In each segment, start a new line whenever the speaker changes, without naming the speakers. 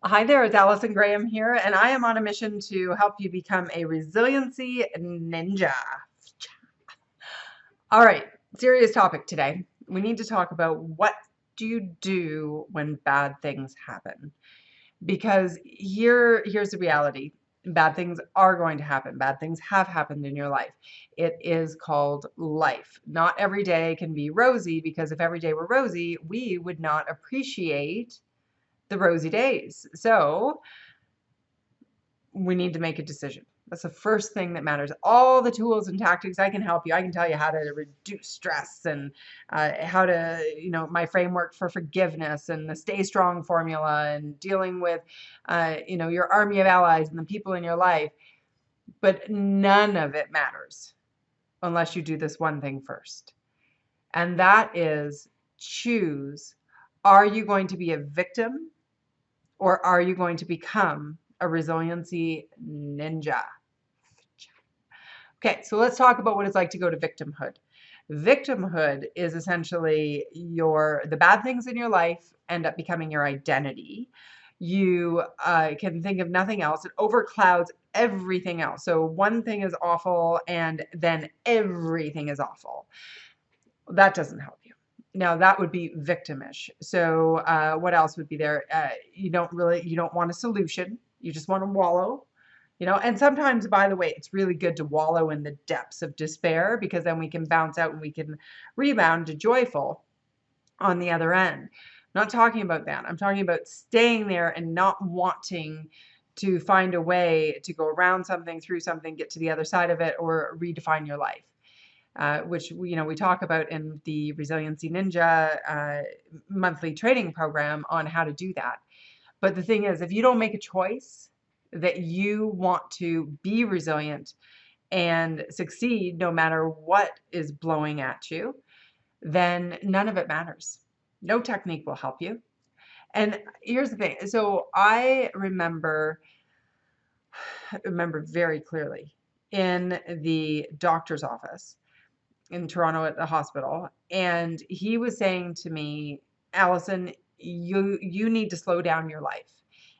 Hi there, it's Allison Graham here, and I am on a mission to help you become a resiliency ninja. All right, serious topic today. We need to talk about what do you do when bad things happen? Because here's the reality. Bad things are going to happen. Bad things have happened in your life. It is called life. Not every day can be rosy, because if every day were rosy, we would not appreciate the rosy days. So we need to make a decision. That's the first thing that matters. All the tools and tactics I can help you. I can tell you how to reduce stress and how to, my framework for forgiveness and the stay strong formula and dealing with, your army of allies and the people in your life. But none of it matters unless you do this one thing first. And that is choose, are you going to be a victim or are you going to become a resiliency ninja? Okay, so let's talk about what it's like to go to victimhood. Victimhood is essentially the bad things in your life end up becoming your identity. You can think of nothing else. It overclouds everything else. So one thing is awful, and then everything is awful. That doesn't help you. Now that would be victimish. So what else would be there? You don't want a solution. You just want to wallow. And sometimes, by the way, it's really good to wallow in the depths of despair, because then we can bounce out and we can rebound to joyful on the other end. I'm not talking about that. I'm talking about staying there and not wanting to find a way to go around something, through something, get to the other side of it, or redefine your life. Which we talk about in the Resiliency Ninja monthly training program on how to do that. But the thing is, if you don't make a choice that you want to be resilient and succeed no matter what is blowing at you, then none of it matters. No technique will help you. And here's the thing. So I remember very clearly in the doctor's office in Toronto at the hospital, and he was saying to me, Allison, you need to slow down your life.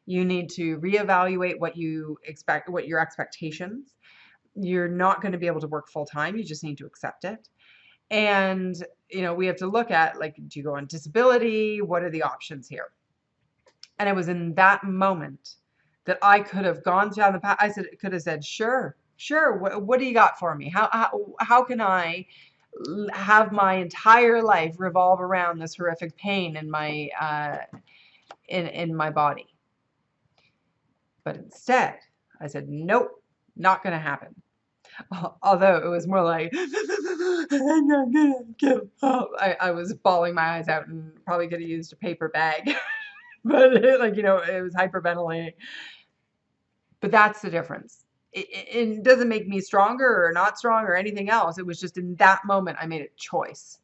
You need to reevaluate what you expect, what your expectations. You're not going to be able to work full time. You just need to accept it. And we have to look at, like, do you go on disability? What are the options here? And it was in that moment that I could have gone down the path. Could have said, sure, sure. What do you got for me? How can I have my entire life revolve around this horrific pain in my in my body? But instead, I said, nope, not going to happen. Although it was more like, I'm not gonna give up. I was bawling my eyes out and probably could have used a paper bag, but it was hyperventilating. But that's the difference. It doesn't make me stronger or not strong or anything else. It was just in that moment I made a choice.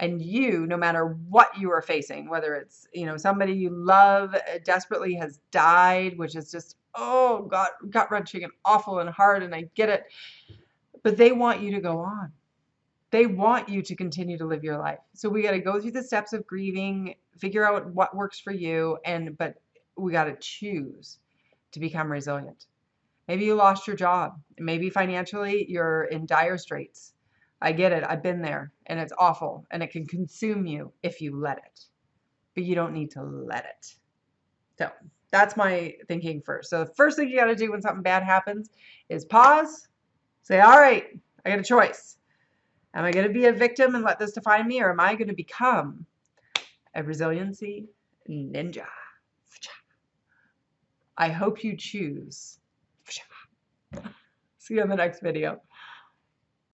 And no matter what you are facing, whether it's, somebody you love desperately has died, which is just, oh God, gut-wrenching and awful and hard, and I get it. But they want you to go on. They want you to continue to live your life. So we got to go through the steps of grieving, figure out what works for you, but we got to choose to become resilient. Maybe you lost your job. Maybe financially you're in dire straits. I get it. I've been there, and it's awful, and it can consume you if you let it. But you don't need to let it. So that's my thinking first. So the first thing you got to do when something bad happens is pause, say, all right, I got a choice. Am I going to be a victim and let this define me, or am I going to become a resiliency ninja? I hope you choose. See you in the next video.